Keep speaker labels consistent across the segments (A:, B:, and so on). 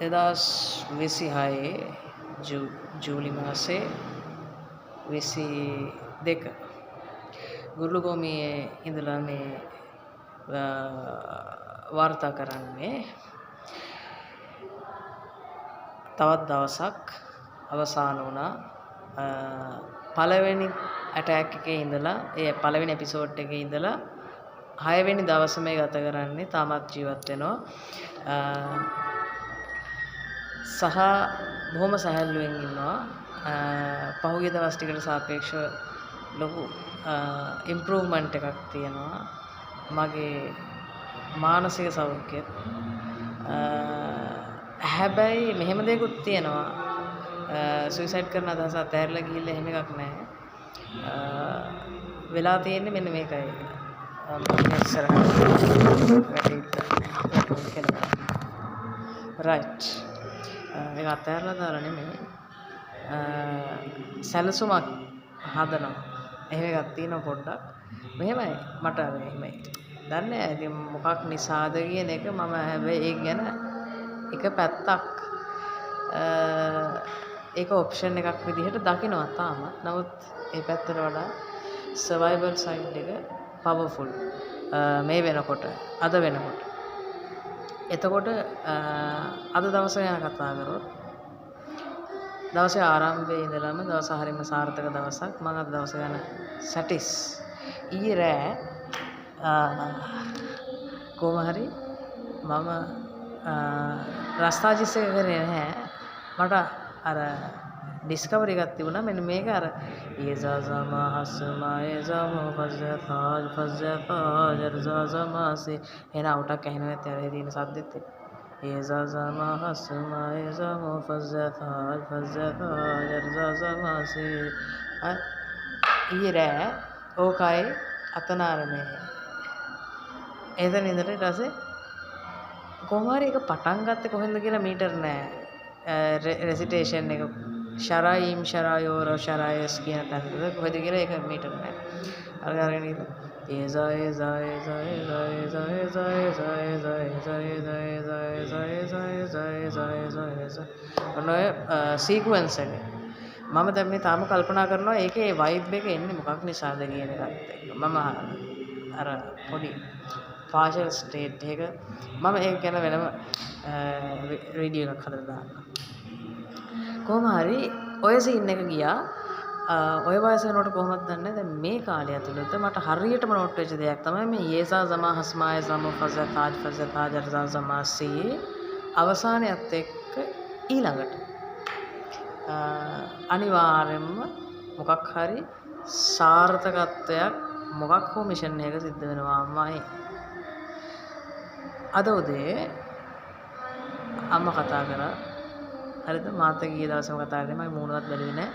A: 2026 ජූලි මාසේ 22 ගුරුගෝමියේ ඉඳලා මේ වාර්තා කරන්නේ තවත් දවසක් අවසන් වුණා පළවෙනි ඇටැක් එකේ ඉඳලා ඒ පළවෙනි එපිසෝඩ් එකේ ඉඳලා 6 වෙනි දවස මේ ගත කරන්නේ තාමත් ජීවත් වෙනවා සහ බොහොම සැහැල්ලුවෙන් ඉන්නවා පහුගිය දවස් ටිකට සාපේක්ෂව ලොකු ඉම්ප්‍රූව්මන්ට් එකක් තියෙනවා මගේ මානසික සෞඛ්‍යය හැබැයි මෙහෙම දෙයක්ත් තියෙනවා සුයිසයිඩ් කරන අදහස අතහැරලා ගිහිල්ලා එහෙම එකක් නැහැ වෙලා තියෙන්නේ මෙන්න මේකයි රයිට් මේක අතහැරලා දාලා නෙමෙයි සැලසුමක් හදනවා එහෙම එකක් තියෙනවා පොඩ්ඩක් මෙහෙමයි මට මෙහෙමයි දන්නේ ඉතින් මොකක් නිසාද කියන එක මම හැබැයි ඒක ගැන එක පැත්තක් ඒක ඔප්ෂන් එකක් විදිහට දකිනවා තාමත් නමුත් ඒ පැත්තට වඩා සර්වයිවල් සයිඩ් එක පවර්ෆුල් මේ වෙනකොට අද වෙනකොට එතකොට අද දවසේ ගැන කතා කරොත් දවසේ ආරම්භයේ ඉඳලම දවස හරියම සාර්ථක දවසක් මම අද දවස ගැන සැටිස් ඊයේ රෑ කොහොම හරි මම රස්තාජිස් එක කරේ නැහැ මට අර ඩිස්කවරි එකක් තිබුණා මෙන්න මේක අර යේසාසම හස්මායසම ෆස්සතාජ් ෆස්සතාජ් රසසමසි එන අවුටක් ඇහෙනවා ඇත්තේ තියෙන සද්දෙත් යේසාසම හස්මායසම ෆස්සතාජ් ෆස්සතාජ් රසසමසි ඊරෑ ඕකයි අතනාරමේ එතන ඉඳලා ඊට පස්සේ කොහොම හරි ඒක පටන් ගත්තේ කොහෙන්ද කියලා මීටර් නෑ රෙසිටේෂන් එක ශරායිම් ශරායෝර ශරායස් කියන තැනද කොහෙද කියලා ඒක මීටර් නෑ අරගෙන ඉන්න ඔය සීක්වෙන්ස් එක මම දැන් මේ තාම කල්පනා කරනවා ඒකේ වයිබ් එක එන්නේ මොකක් නිසාද කියන එකත් එක්ක මම අර පොඩි පාෂල් ස්ටේට් එක මම ඒක ගැන වෙනම වීඩියෝ එකක් හදලා දාන්නම් කොහොම හරි ඔය සීන් එක ගියා ඔය වයස වෙනකොට කොහොමද දන්නේ දැන් මේ කාලය ඇතුළත මට හරියටම නෝට් වෙච්ච දෙයක් තමයි මේ යේසා සමා හස්මාය සම ෆසතාජ් ෆසතාජ් අර්සා සමාසී අවසානයත් එක්ක ඊළඟට අනිවාර්යයෙන්ම මොකක් හරි සාර්ථකත්වයක් මොකක් හෝ මිෂන් එකක සිද්ධ වෙනවාමයි අද උදේ අම්මා කතා කරා හරිද මාත් ගිය දවසම කතා කරේ මම මූණවත් බැලුවේ නැහැ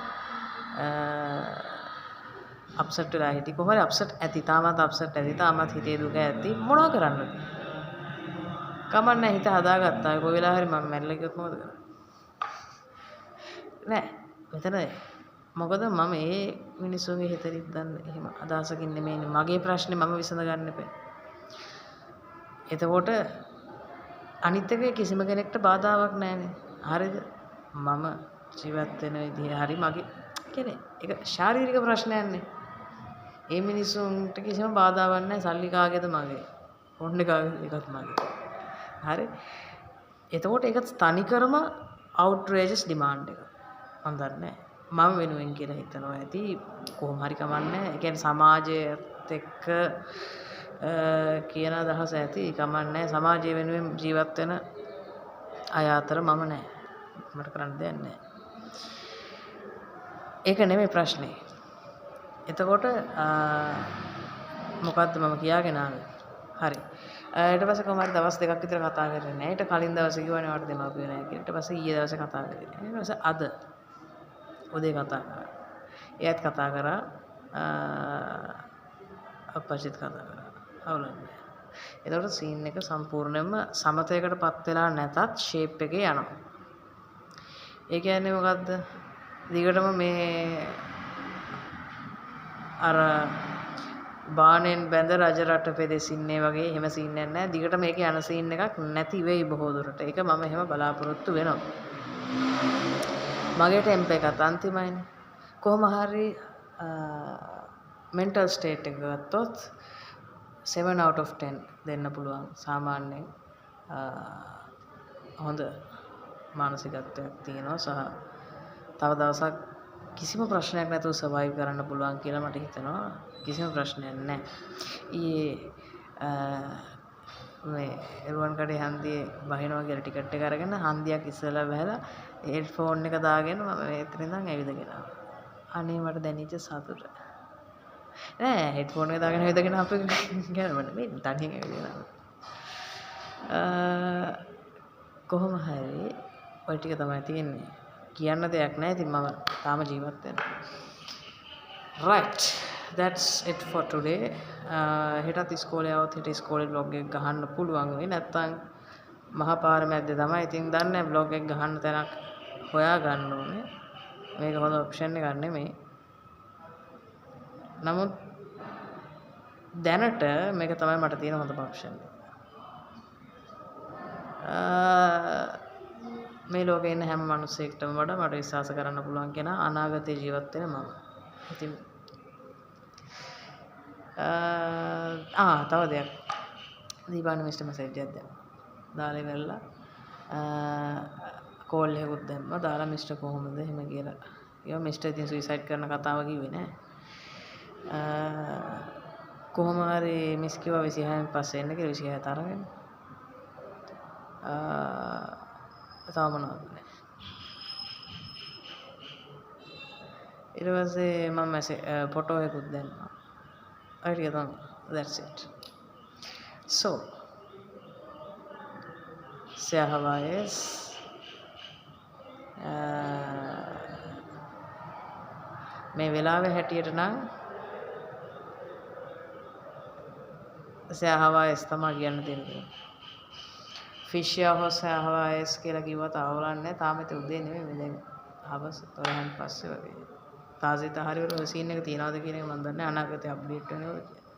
A: අප්සෙට් වෙලා හිටියේ කොහොමද අප්සෙට් ඇති තාමත් අප්සෙට් ඇති තාමත් හිතේ දුක ඇති මොනවා කරන්නද කමන්නේ හිත හදාගත්තා කොයි වෙලාව හරි මම මැරිලා ගියොත් මොකද කරන්නේ නෑ මෙතන මොකද මම මේ මිනිස්සුන්ගේ හිතරිත් දන්නේ එහෙම අදහසකින් නෙමෙයිනේ මගේ ප්‍රශ්නේ මම විසඳ ගන්න එපා එතකොට අනිත් එක කිසිම කෙනෙක්ට බාධාවක් නැහැනේ හරිද මම ජීවත් වෙන විදිහ හරි මගේ කියන්නේ ඒක ශාරීරික ප්‍රශ්නයක් නේ ඒ මිනිස්සුන්ට කිසිම බාධාවක් නැහැ සල්ලි කාගේද මගේ ඔන්න එකත් මගේ හරි එතකොට ඒක තනිකරම outrageous demand එක මම දන්නේ මම වෙනුවෙන් කියලා හිතනවා ඇති කොහොම හරි කමන්නේ ඒ කියන්නේ සමාජයත් එක්ක කියන අදහස ඇති කමන්නේ සමාජය වෙනුවෙන් ජීවත් වෙන අය අතර මම නැහැ මට කරන්න දෙයක් නැහැ ඒක නෙමෙයි ප්‍රශ්නේ එතකොට මොකද්ද මම කියාගෙන ආවේ හරි ඊට පස්සේ කොහොම හරි දවස් දෙකක් විතර කතා කරේ නැහැ ඊට කලින් දවසේ කිව්වනේ මට දෙමාපියෝ නැහැ කියලා ඊට පස්සේ ඊයේ දවසේ කතා කරේ ඊට පස්සේ අද උදේ කතා කරා එයාත් කතා කරා අප්පච්චිත් කතා කරා අවුලක් නැහැ එතකොට සීන් එක සම්පූර්ණයෙන්ම සමතයකටපත් වෙලා නැතත් ෂේප් එකේ යනවා ඒ කියන්නේ මොකද්ද දිගටම මේ අර බාණෙන් බැඳ රජ රට පෙදෙසින්නේ වගේ එහෙම සීන් එකක් නැහැ. දිගට මේකේ යන සීන් එකක් නැති වෙයි බොහෝ දුරට. ඒක මම එහෙම බලාපොරොත්තු වෙනවා. මගේ ටෙම්ප් එකත් අන්තිමයිනේ. කොහොම හරි mental state එක ගත්තොත් 7 out of 10 දෙන්න පුළුවන්. සාමාන්‍යයෙන් හොඳ මානසිකත්වයක් තියෙනවා සහ තව දවසක් කිසිම ප්‍රශ්නයක් නැතුව සර්වයිව් කරන්න පුළුවන් කියලා මට හිතෙනවා. කිසිම ප්‍රශ්නයක් නැහැ. ඊයේ මේ එරුවන් කඩේ හන්දියේ බහිනවා කියලා ටිකට් එක අරගෙන හන්දියක් ඉස්සෙල්ලා බහැලා හෙඩ්ෆෝන් එක දාගෙන මම එතන ඉඳන් ඇවිදගෙන ආවා. අනේ මට දැනෙච්ච සතුට. නෑ හෙඩ්ෆෝන් එක දාගෙන ඇවිදගෙන අපේ ගෑනමනේ මේ තනියෙන් ඇවිදගෙන ආවා. කොහොම හරි ඔය ටික තමයි තියෙන්නේ. කියන්න දෙයක් නැහැ. ඉතින් මම තාම ජීවත් වෙනවා. Right. That's it for today. හෙටත් ඉස්කෝලේ આવොත් හෙට ඉස්කෝලේ vlog එක ගහන්න පුළුවන් වෙයි. නැත්තම් මහා පාර මැද්දේ තමයි. ඉතින් දන්නේ vlog එක ගහන්න තැනක් හොයා ගන්න ඕනේ. මේක හොඳ ඔප්ෂන් එකක් නෙමෙයි. නමුත් දැනට මේක තමයි මට තියෙන හොඳම ඔප්ෂන් එක. මේ ලෝකේ ඉන්න හැම මිනිස්සෙක්ටම වඩා මට විශ්වාස කරන්න පුළුවන් කෙනා අනාගතේ ජීවත් වෙන මම. ඉතින් තව දෙයක්. දීපාන මිස්ටර් මැසේජ් එකක් දැම්මා. දාලා ඉවරලා කෝල් එකකුත් දැම්මා. දාලා මිස්ටර් කොහොමද එහෙම කියලා. ඊයා මිස්ටර් ඉතින් සුයිසයිඩ් කරන කතාව කිව්වේ නෑ. කොහොම හරි මිස් කිව්වා 26න් පස්සේ එන්න කියලා 26 තරගෙන. තව මොනවද නැහැ. ඊට පස්සේ මම ෆොටෝ එකකුත් දැම්මා. ඔය ටික තමයි. That's it. So සහවායස් මේ වෙලාවේ හැටියට නම් සහවායස් තමයි කියන්න තියෙන්නේ. ෆිෂියා හොස් සහවායස් කියලා කිව්වත් අවුලක් නැහැ. තාම ඒත් උදේ නෙමෙයි මේ දැන් හවස 12න් පස්සේ වගේ. තාසිත හරියට ඔය සීන් එක තියනවාද කියන එක මම දන්නේ නැහැ. අනාගතේ අප්ඩේට් වෙනවද කියලා.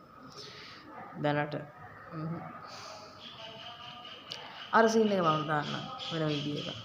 A: දැනට අර සීන් එක මම දාන්නම් වෙන වීඩියෝ එකක්.